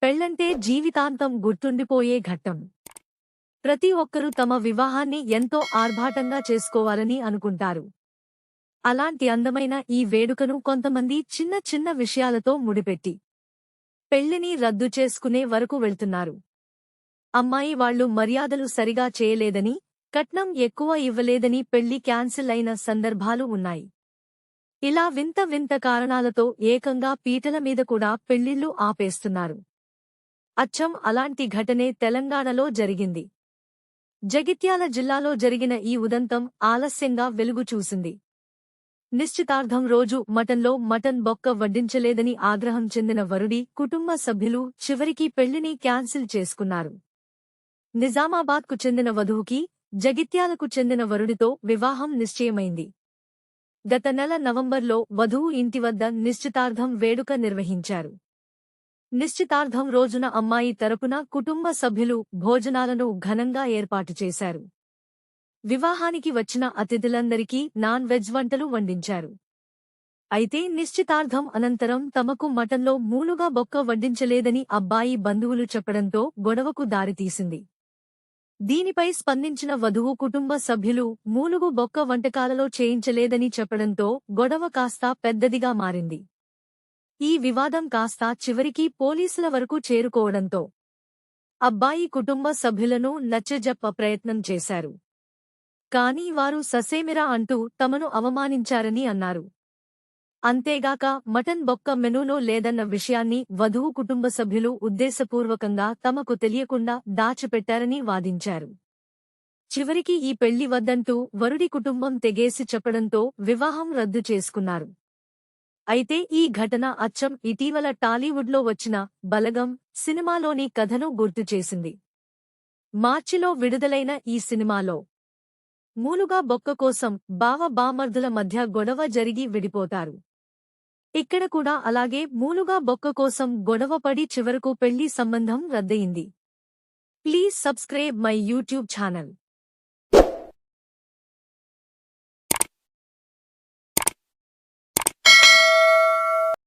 పెళ్లంటే జీవితాంతం గుర్తుండిపోయే ఘట్టం. ప్రతి ఒక్కరూ తమ వివాహాన్ని ఎంతో ఆర్భాటంగా చేసుకోవాలని అనుకుంటారు. అలాంటి అందమైన ఈ వేడుకను కొంతమంది చిన్న చిన్న విషయాలతో ముడిపెట్టి పెళ్లిని రద్దు చేసుకునే వరకు వెళ్తున్నారు. అమ్మాయి వాళ్లు మర్యాదలు సరిగా చేయలేదని, కట్నం ఎక్కువ ఇవ్వలేదని పెళ్లి క్యాన్సిల్ అయిన సందర్భాలు ఉన్నాయి. ఇలా వింత వింత కారణాలతో ఏకంగా పీటల మీద కూడా పెళ్లిళ్లు ఆపేస్తున్నారు. అచ్చం అలాంటి ఘటనే తెలంగాణలో జరిగింది. జగిత్యాల జిల్లాలో జరిగిన ఈ ఉదంతం ఆలస్యంగా వెలుగు చూసింది. నిశ్చితార్థం రోజు మటన్ బొక్క వడ్డించలేదని ఆగ్రహం చెందిన వరుడి కుటుంబ సభ్యులు చివరికి పెళ్లిని క్యాన్సిల్ చేసుకున్నారు. నిజామాబాద్కు చెందిన వధువుకి, జగిత్యాలకు చెందిన వరుడితో వివాహం నిశ్చయమైంది. గత నెల నవంబర్లో వధువు ఇంటి వద్ద నిశ్చితార్థం వేడుక నిర్వహించారు. నిశ్చితార్థం రోజున అమ్మాయి తరపున కుటుంబ సభ్యులు భోజనాలను ఘనంగా ఏర్పాటు చేశారు. వివాహానికి వచ్చిన అతిథులందరికీ నాన్ వెజ్ వంటలు వండించారు. అయితే నిశ్చితార్థం అనంతరం తమకు మటన్లో మూలుగా బొక్క వడ్డించలేదని అబ్బాయి బంధువులు చెప్పడంతో గొడవకు దారితీసింది. దీనిపై స్పందించిన వధువు కుటుంబ సభ్యులు మూలుగు బొక్క వంటకాలలో చేయించలేదని చెప్పడంతో గొడవ కాస్త పెద్దదిగా మారింది. ఈ వివాదం కాస్త చివరికి పోలీసుల వరకు చేరుకోవడంతో అబ్బాయి కుటుంబ సభ్యులను నచ్చజెప్ప ప్రయత్నం చేశారు. కానీ వారు ససేమిరా అంటూ తమను అవమానించారని అన్నారు. అంతేగాక మటన్ బొక్క మెనూలో లేదన్న విషయాన్ని వధువు కుటుంబ సభ్యులు ఉద్దేశపూర్వకంగా తమకు తెలియకుండా దాచిపెట్టారని వాదించారు. చివరికి ఈ పెళ్లి వద్దంటూ వరుడి కుటుంబం తెగేసి చెప్పడంతో వివాహం రద్దు చేసుకున్నారు. అయితే ఈ ఘటన అచ్చం ఇటీవల టాలీవుడ్లో వచ్చిన బలగం సినిమాలోని కథను గుర్తుచేసింది. మార్చిలో విడుదలైన ఈ సినిమాలో మూలుగా బొక్క కోసం బావ బామర్దుల మధ్య గొడవ జరిగి విడిపోతారు. ఇక్కడ కూడా అలాగే మూలుగా బొక్క కోసం గొడవపడి చివరకు పెళ్లి సంబంధం రద్దయింది. Please subscribe my YouTube channel.